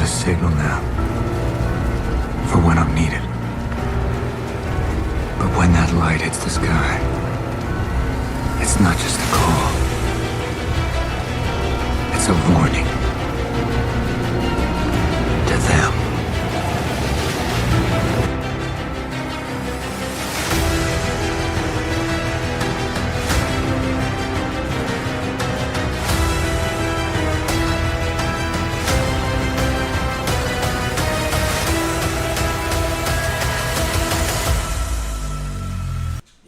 signal now for when I'm needed. But when that light hits the sky, it's not just a call. It's a warning to them.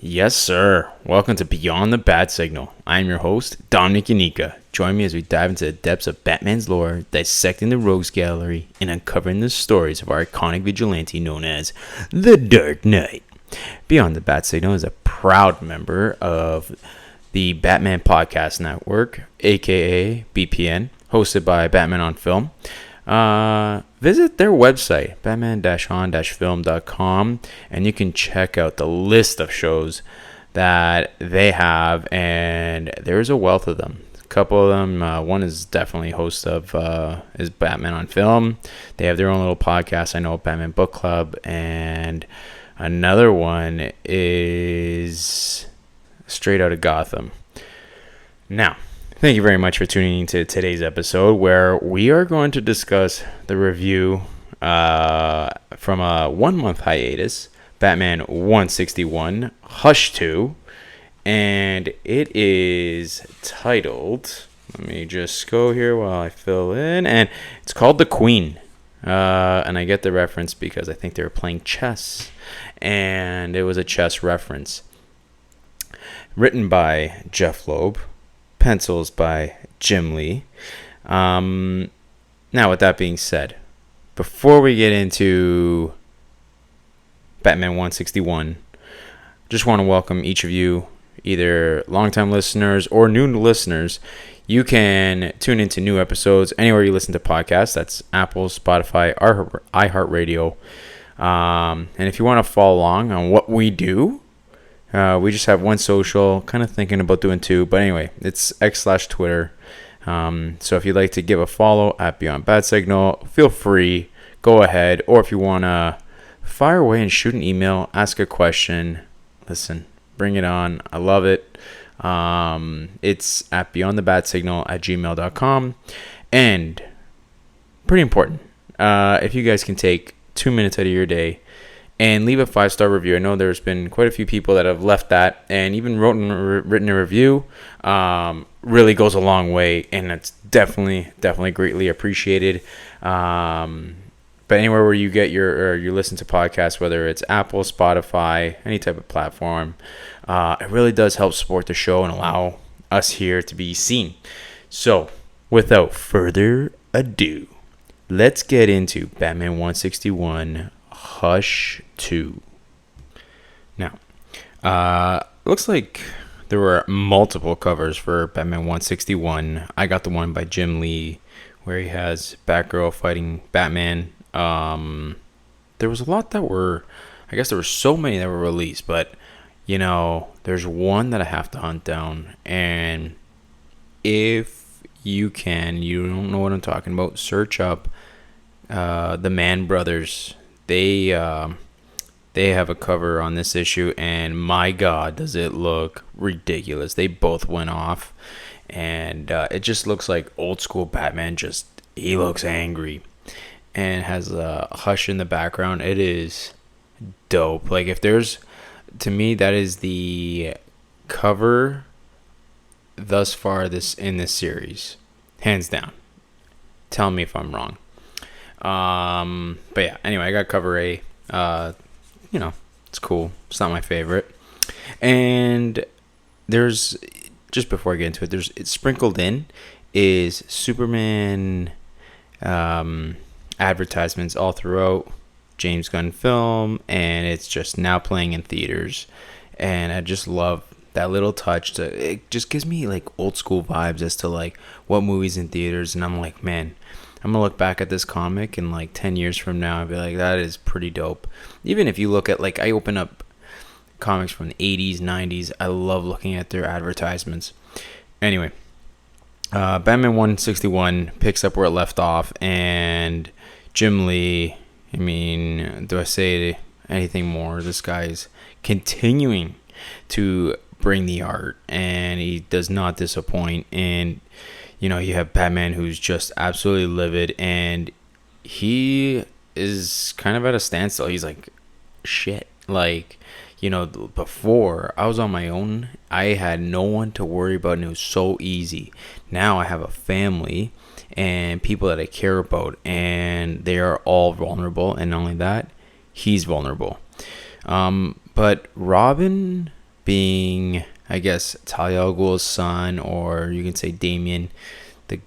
Yes, sir. Welcome to Beyond the Bat Signal. I'm your host, Dominic Yanika. Join me as we dive into the depths of Batman's lore, dissecting the rogues gallery, and uncovering the stories of our iconic vigilante known as the Dark Knight. Beyond the Bat Signal is a proud member of the Batman Podcast Network, aka BPN, hosted by Batman on Film. Visit their website, batman-on-film.com, and you can check out the list of shows that they have, and there's a wealth of them. A couple of them, one is definitely host of is Batman on Film. They have their own little podcast, I know, Batman Book Club, and another one is Straight Outta Gotham. Now, thank you very much for tuning into today's episode, where we are going to discuss the review from a 1-month hiatus, Batman 161, Hush 2, and it is titled, let me just go here while I fill in, and it's called The Queen. And I get the reference because I think they were playing chess, and it was a chess reference. Written by Jeff Loeb. Pencils by Jim Lee. Now, with that being said, before we get into Batman 161, just want to welcome each of you, either longtime listeners or new listeners. You can tune into new episodes anywhere you listen to podcasts. That's Apple, Spotify, iHeartRadio. And if you want to follow along on what we do, we just have one social, kind of thinking about doing two. But anyway, it's X/Twitter. So if you'd like to give a follow at Beyond Bat Signal, feel free. Go ahead. Or if you want to fire away and shoot an email, ask a question. Listen, bring it on. I love it. It's at beyondthebatsignal@gmail.com. And pretty important, if you guys can take 2 minutes out of your day and leave a 5-star review. I know there's been quite a few people that have left that and even written a review. Really goes a long way, and it's definitely greatly appreciated. But anywhere where you get you listen to podcasts, whether it's Apple, Spotify, any type of platform, it really does help support the show and allow us here to be seen. So, without further ado, let's get into Batman 161. Hush 2. Now, looks like there were multiple covers for Batman 161. I got the one by Jim Lee, where he has Batgirl fighting Batman. There was a lot that were, I guess there were so many that were released, but, you know, there's one that I have to hunt down, and if you don't know what I'm talking about, search up the Mann Brothers. They have a cover on this issue, and my God, does it look ridiculous. They both went off, and it just looks like old school Batman. He looks angry and has a hush in the background. It is dope. Like, to me, that is the cover thus far in this series, hands down. Tell me if I'm wrong. But yeah, anyway, I got cover A. It's cool. It's not my favorite. And there's, just before I get into it, it's sprinkled in is Superman advertisements all throughout, James Gunn film, and it's just now playing in theaters. And I just love that little touch. It just gives me like old school vibes as to like what movies in theaters, and I'm like, man, I'm gonna look back at this comic in like 10 years from now and be like, that is pretty dope. Even if you look at, like, I open up comics from the 80s, 90s, I love looking at their advertisements. Anyway, Batman 161 picks up where it left off, and Jim Lee, I mean, do I say anything more? This guy's continuing to bring the art, and he does not disappoint. And you have Batman, who's just absolutely livid, and he is kind of at a standstill. He's like, shit. Like, before I was on my own, I had no one to worry about, and it was so easy. Now I have a family and people that I care about, and they are all vulnerable. And not only that, he's vulnerable. But Robin, being, I guess, Talia al Ghul's son, or you can say Damien, the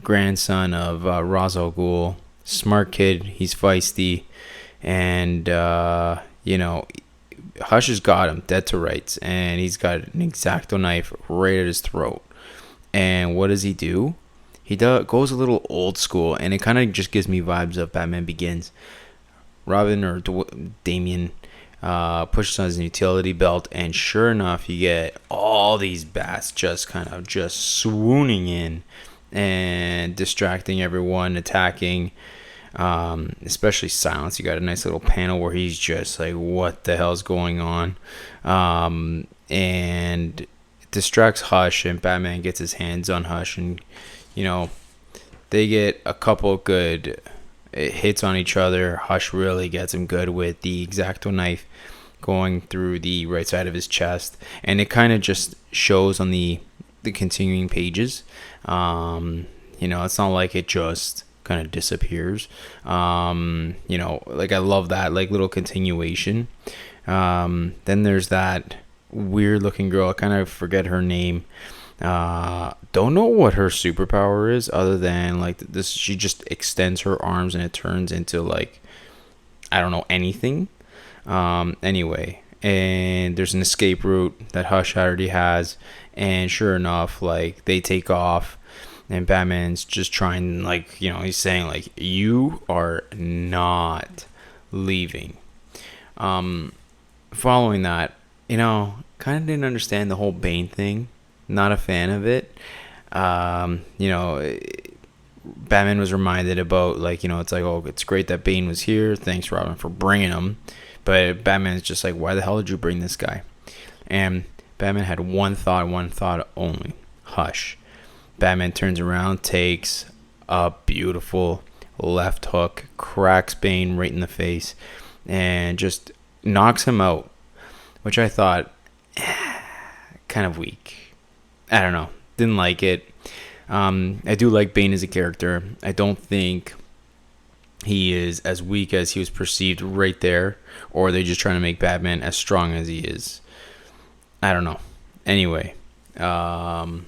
grandson of Ra's al Ghul, smart kid, he's feisty, and Hush has got him dead to rights, and he's got an X-Acto knife right at his throat. And what does he do? He goes a little old school, and it kind of just gives me vibes of Batman Begins. Robin, or Damien, pushes on his utility belt, and sure enough, you get all these bats just swooning in and distracting everyone, attacking. Especially Silence. You got a nice little panel where he's just like, what the hell's going on? And it distracts Hush, and Batman gets his hands on Hush, and they get a couple good hits on each other. Hush really gets him good with the X-Acto knife going through the right side of his chest, and it kind of just shows on the continuing pages. It's not like it just kind of disappears. Like, I love that, like, little continuation. Then there's that weird looking girl, I kind of forget her name. Don't know what her superpower is, other than like this, she just extends her arms and it turns into, like, I don't know, anything. Anyway, and there's an escape route that Hush already has, and sure enough, like, they take off. And Batman's just trying, like, he's saying, like, you are not leaving. Following that, kind of didn't understand the whole Bane thing. Not a fan of it. Batman was reminded about, like, it's like, oh, it's great that Bane was here. Thanks, Robin, for bringing him. But Batman's just like, why the hell did you bring this guy? And Batman had one thought only. Hush. Batman turns around, takes a beautiful left hook, cracks Bane right in the face, and just knocks him out, which I thought, kind of weak. I don't know. Didn't like it. I do like Bane as a character. I don't think he is as weak as he was perceived right there, or are they just trying to make Batman as strong as he is? I don't know. Anyway, kind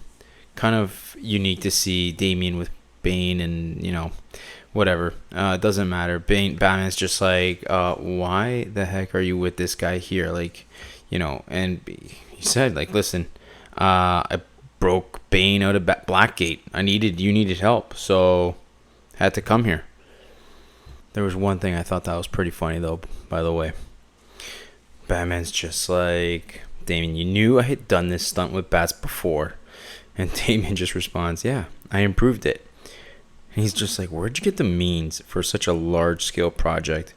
of unique to see Damien with Bane, and whatever. It doesn't matter. Batman's just like, why the heck are you with this guy here? Like, and he said, like, listen, I broke Bane out of Blackgate. You needed help, so had to come here. There was one thing I thought that was pretty funny, though, by the way. Batman's just like, Damien, you knew I had done this stunt with bats before. And Damien just responds, yeah, I improved it. And he's just like, where'd you get the means for such a large-scale project?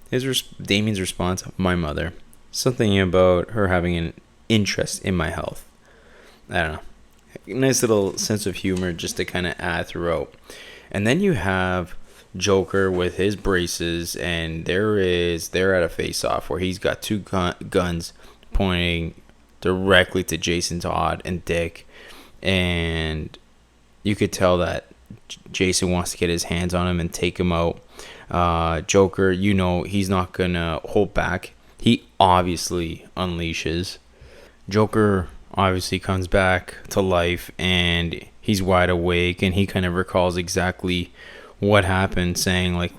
Damien's response, my mother. Something about her having an interest in my health. I don't know. Nice little sense of humor just to kind of add throughout. And then you have Joker with his braces, and they're at a face-off where he's got two guns pointing directly to Jason Todd and Dick. And you could tell that Jason wants to get his hands on him and take him out. Joker, he's not going to hold back. He obviously unleashes. Joker obviously comes back to life, and he's wide awake, and he kind of recalls exactly what happened, saying, like,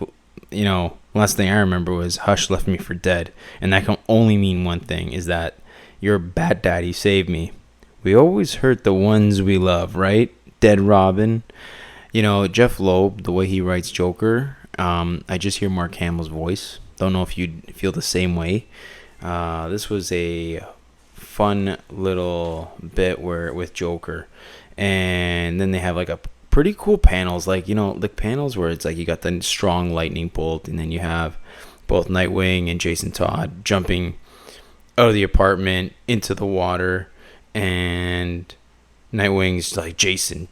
last thing I remember was Hush left me for dead. And that can only mean one thing, is that your bad daddy saved me. We always hurt the ones we love, right? Dead Robin. Jeff Loeb, the way he writes Joker, I just hear Mark Hamill's voice. Don't know if you'd feel the same way. This was a fun little bit with Joker. And then they have like a pretty cool panels, like, the panels where it's like you got the strong lightning bolt, and then you have both Nightwing and Jason Todd jumping out of the apartment into the water, and Nightwing's like, Jason,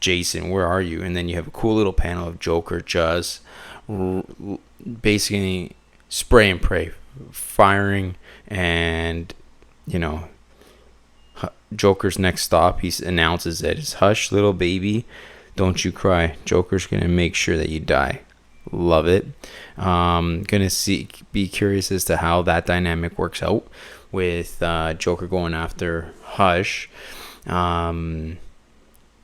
where are you? And then you have a cool little panel of Joker just basically spray and pray, firing, and Joker's next stop, he announces that it's hush, little baby, don't you cry. Joker's gonna make sure that you die. Love it. Be curious as to how that dynamic works out with Joker going after Hush. I'm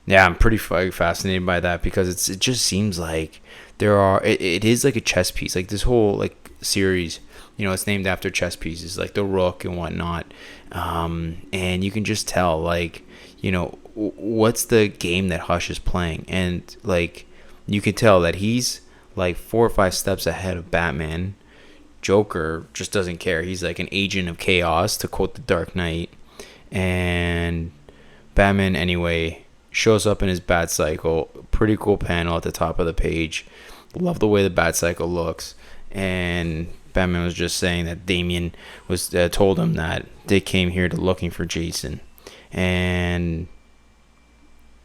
pretty fascinated by that, because it just seems like it is like a chess piece, like this whole like series. It's named after chess pieces, like the rook and whatnot. And you can just tell, like, what's the game that Hush is playing. And, like, you can tell that he's, like, 4 or 5 steps ahead of Batman. Joker just doesn't care. He's, like, an agent of chaos, to quote the Dark Knight. And Batman, anyway, shows up in his Bat Cycle. Pretty cool panel at the top of the page. Love the way the Bat Cycle looks. And Batman was just saying that Damian was told him that they came here looking for Jason, and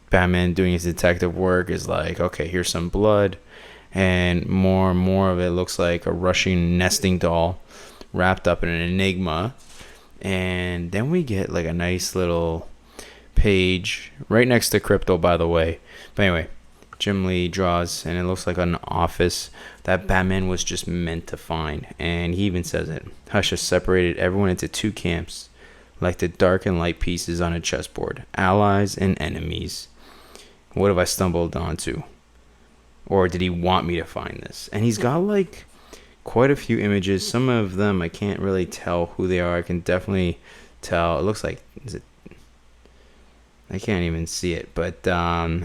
Batman, doing his detective work, is like, okay, here's some blood, and more of it looks like a Russian nesting doll wrapped up in an enigma. And then we get like a nice little page right next to Crypto, by the way. But anyway, Jim Lee draws, and it looks like an office that Batman was just meant to find. And he even says it. Hush has separated everyone into 2 camps, like the dark and light pieces on a chessboard, allies and enemies. What have I stumbled onto? Or did he want me to find this? And he's got like quite a few images. Some of them I can't really tell who they are. I can definitely tell. It looks like, I can't even see it, but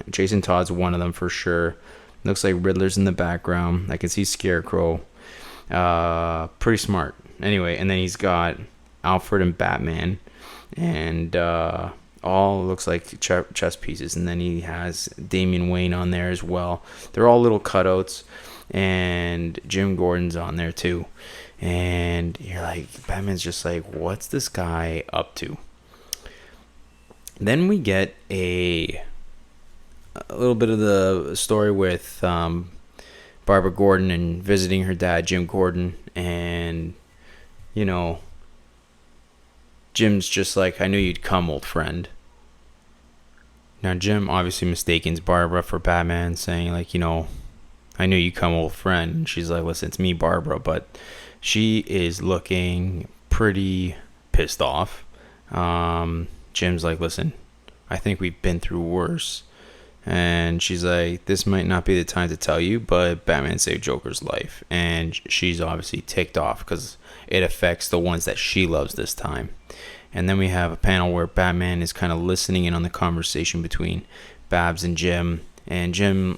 Jason Todd's one of them for sure. Looks like Riddler's in the background. I can see Scarecrow. Pretty smart. Anyway, and then he's got Alfred and Batman, and all looks like chess pieces. And then he has Damian Wayne on there as well. They're all little cutouts, and Jim Gordon's on there too. And you're like, Batman's just like, what's this guy up to? Then we get a little bit of the story with Barbara Gordon and visiting her dad, Jim Gordon. And, Jim's just like, I knew you'd come, old friend. Now, Jim obviously mistakes Barbara for Batman, saying, like, I knew you'd come, old friend. And she's like, listen, it's me, Barbara. But she is looking pretty pissed off. Jim's like, listen, I think we've been through worse. And she's like, this might not be the time to tell you, but Batman saved Joker's life. And she's obviously ticked off because it affects the ones that she loves this time. And then we have a panel where Batman is kind of listening in on the conversation between Babs and Jim. And Jim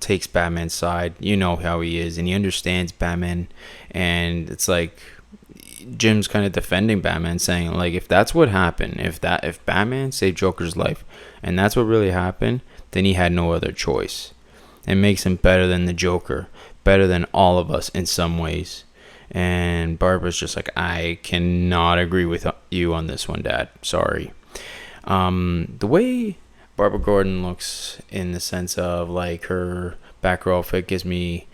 takes Batman's side. You know how he is. And he understands Batman. And it's like, Jim's kind of defending Batman, saying, like, if that's what happened, if Batman saved Joker's life, and that's what really happened, then he had no other choice. It makes him better than the Joker, better than all of us in some ways. And Barbara's just like, I cannot agree with you on this one, Dad. Sorry. The way Barbara Gordon looks, in the sense of like her Batgirl outfit, gives me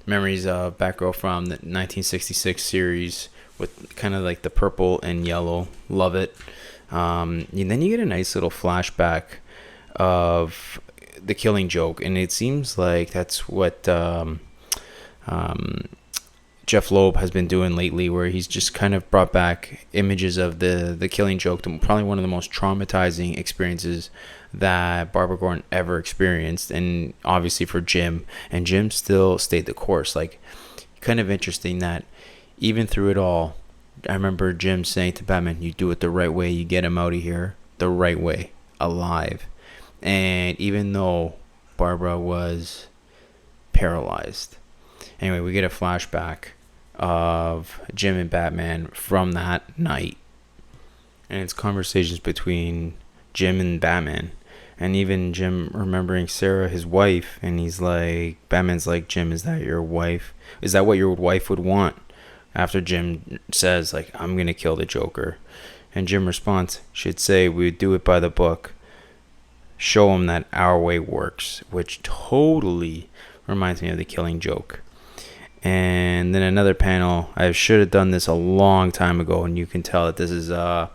memories of Batgirl from the 1966 series, with kind of like the purple and yellow. Love it. And then you get a nice little flashback of the Killing Joke, and it seems like that's what Jeff Loeb has been doing lately, where he's just kind of brought back images of the Killing Joke, probably one of the most traumatizing experiences that Barbara Gordon ever experienced, and obviously for Jim. And Jim still stayed the course. Like, kind of interesting that even through it all, I remember Jim saying to Batman, you do it the right way, you get him out of here the right way, alive. And even though Barbara was paralyzed. Anyway, we get a flashback of Jim and Batman from that night. And it's conversations between Jim and Batman. And even Jim remembering Sarah, his wife, and he's like, Batman's like, Jim, is that your wife? Is that what your wife would want? After Jim says, like, I'm gonna kill the Joker. And Jim responds, she'd say, we would do it by the book. Show him that our way works, which totally reminds me of the Killing Joke. And then another panel, I should have done this a long time ago, and you can tell that this is a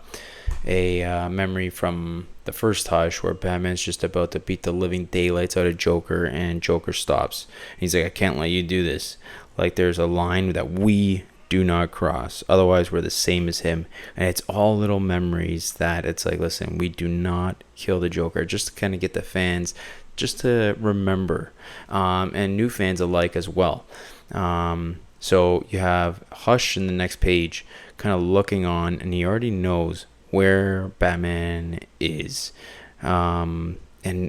memory from the first Hush, where Batman's just about to beat the living daylights out of Joker, and Joker stops. He's like, I can't let you do this. Like, there's a line that we do not cross, otherwise we're the same as him. And it's all little memories that it's like, listen, we do not kill the Joker, just to kind of get the fans just to remember, and new fans alike as well. So you have Hush in the next page kind of looking on, and he already knows where Batman is. And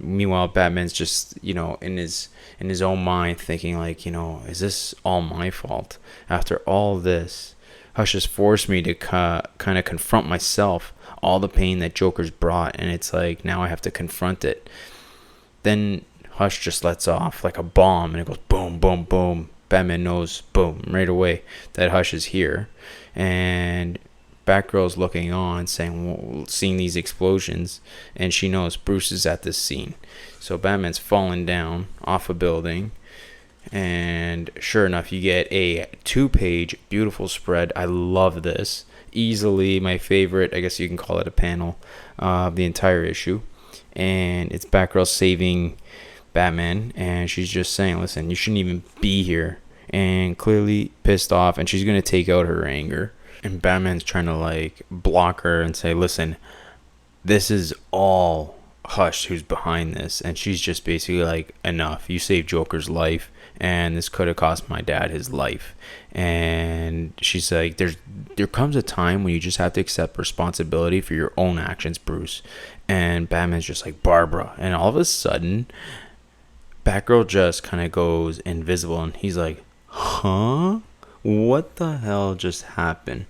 meanwhile, Batman's just, in his own mind thinking like, is this all my fault? After all this, Hush has forced me to kind of confront myself, all the pain that Joker's brought, and it's like, now I have to confront it. Then Hush just lets off like a bomb, and it goes boom, boom, boom. Batman knows, boom, right away that Hush is here. And Batgirl's looking on, seeing these explosions, and she knows Bruce is at this scene. So Batman's falling down off a building, and sure enough, you get a 2-page beautiful spread. I love this. Easily my favorite, I guess you can call it a panel, of the entire issue. And it's Batgirl saving Batman, and she's just saying, listen, you shouldn't even be here. And clearly pissed off, and she's going to take out her anger. And Batman's trying to like block her and say, listen, this is all Hush who's behind this. And she's just basically like, enough. You saved Joker's life, and this could have cost my dad his life. And she's like, there comes a time when you just have to accept responsibility for your own actions, Bruce. And Batman's just like, Barbara. And all of a sudden, Batgirl just kind of goes invisible, and he's like, huh? What the hell just happened?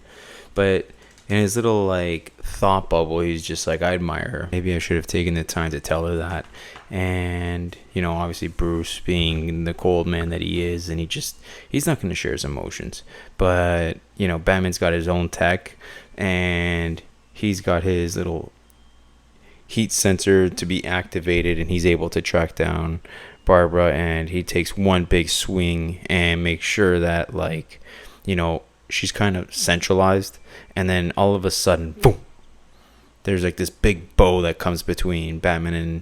But in his little like thought bubble, he's just like, I admire her. Maybe I should have taken the time to tell her that. And obviously Bruce, being the cold man that he is, and he's not going to share his emotions. But Batman's got his own tech, and he's got his little heat sensor to be activated, and he's able to track down Barbara, and he takes one big swing and makes sure that she's kind of centralized. And then all of a sudden, boom, there's like this big bow that comes between Batman and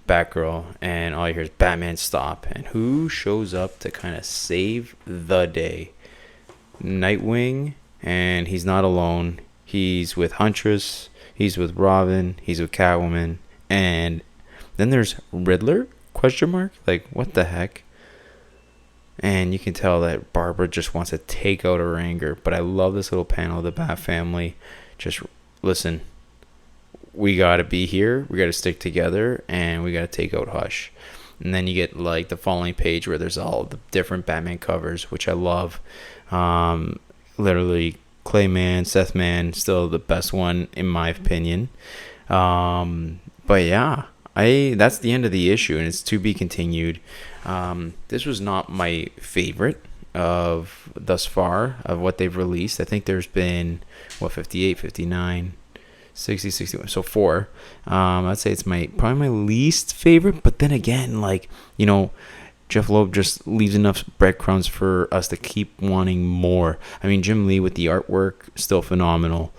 Batgirl, and all you hear is Batman stop. And who shows up to kind of save the day? Nightwing. And he's not alone. He's with Huntress, he's with Robin, he's with Catwoman, and then there's Riddler? Question mark? Like, what the heck? And you can tell that Barbara just wants to take out her anger. But I love this little panel of the Bat family. Just listen, we got to be here. We got to stick together, and we got to take out Hush. And then you get like the following page where there's all the different Batman covers, which I love. Literally, Clayman, Seth Man, still the best one in my opinion. But yeah. That's the end of the issue, and it's to be continued. This was not my favorite of thus far of what they've released. I think there's been 58, 59, 60, 61, so 4. I'd say it's probably my least favorite. But then again, Jeff Loeb just leaves enough breadcrumbs for us to keep wanting more. I mean, Jim Lee with the artwork, still phenomenal.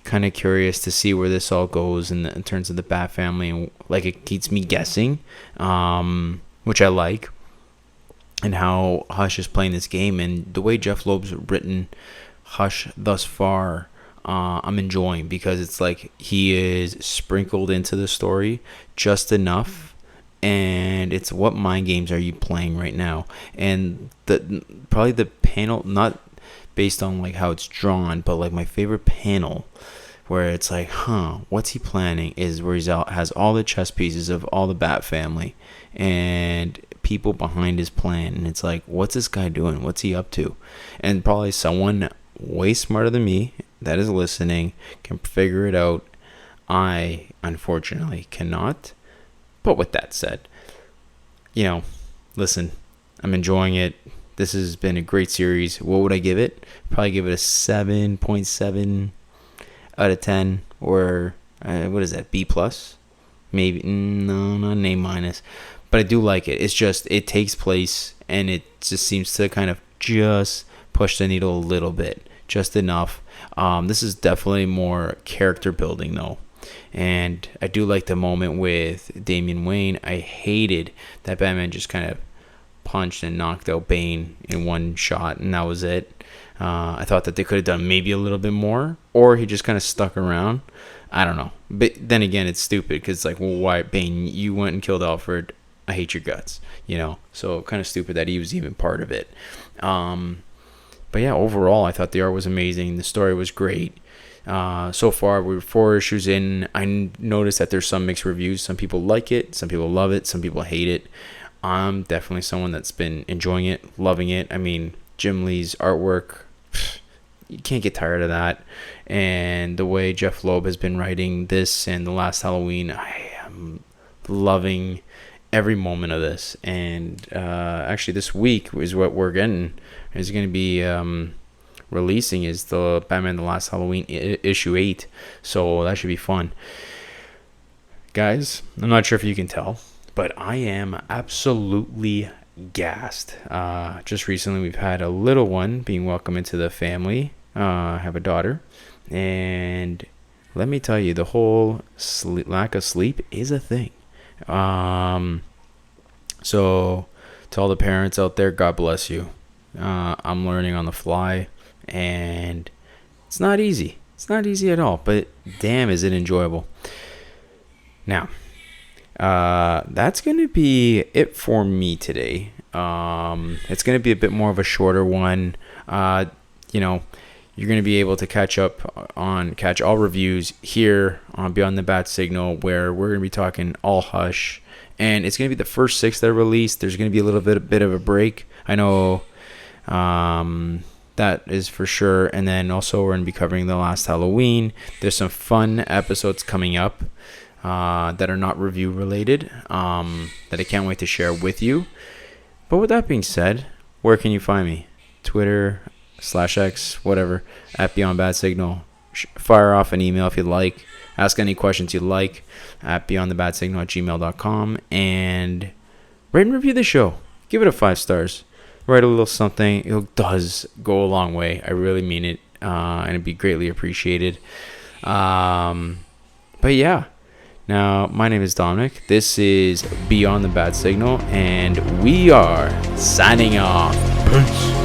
Kind of curious to see where this all goes in terms of the Bat family, and it keeps me guessing, which I like, and how Hush is playing this game, and the way Jeff Loeb's written Hush thus far, I'm enjoying, because it's like he is sprinkled into the story just enough, and it's what mind games are you playing right now. And probably the panel, not based on how it's drawn, but my favorite panel where it's like, what's he planning, is where has all the chess pieces of all the Bat family and people behind his plan, and it's like, what's this guy doing, what's he up to? And probably someone way smarter than me that is listening can figure it out. I unfortunately cannot. But with that said, listen, I'm enjoying it. This has been a great series. What would I give it? Probably give it a 7.7 out of 10, or what is that, B plus? Maybe, no, not an A minus. But I do like it. It's just, it takes place, and it just seems to kind of just push the needle a little bit, just enough. This is definitely more character building, though. And I do like the moment with Damian Wayne. I hated that Batman just kind of punched and knocked out Bane in one shot, and that was it. I thought that they could have done maybe a little bit more, or he just kind of stuck around. I don't know. But then again, it's stupid, because it's like, well, why, Bane, you went and killed Alfred. I hate your guts, So kind of stupid that he was even part of it. But yeah, overall, I thought the art was amazing. The story was great. So far, we're 4 issues in. I noticed that there's some mixed reviews. Some people like it, some people love it, some people hate it. I'm definitely someone that's been enjoying it, loving it. I mean, Jim Lee's artwork, you can't get tired of that. And the way Jeff Loeb has been writing this and The Last Halloween, I am loving every moment of this. And actually, this week is what we're getting. Is going to be releasing is the Batman The Last Halloween issue 8. So that should be fun. Guys, I'm not sure if you can tell, but I am absolutely gassed. Just recently, we've had a little one being welcomed into the family. I have a daughter. And let me tell you, the whole lack of sleep is a thing. So to all the parents out there, God bless you. I'm learning on the fly, and it's not easy. It's not easy at all, but damn, is it enjoyable. Now, that's going to be it for me today. It's going to be a bit more of a shorter one. You're going to be able to catch all reviews here on Beyond the Bat Signal, where we're going to be talking all Hush. And it's going to be the first 6 that are released. There's going to be a little bit of a break. I know that is for sure. And then also we're going to be covering The Last Halloween. There's some fun episodes coming up that are not review related that I can't wait to share with you. But with that being said, where can you find me? Twitter /X, whatever, at Beyond Bad Signal. Fire off an email if you'd like. Ask any questions you'd like at beyondthebadsignal@gmail.com. And rate and review the show. Give it a 5 stars. Write a little something. It does go a long way. I really mean it. And it'd be greatly appreciated. But yeah. Now, my name is Dominic. This is Beyond the Bad Signal. And we are signing off. Peace.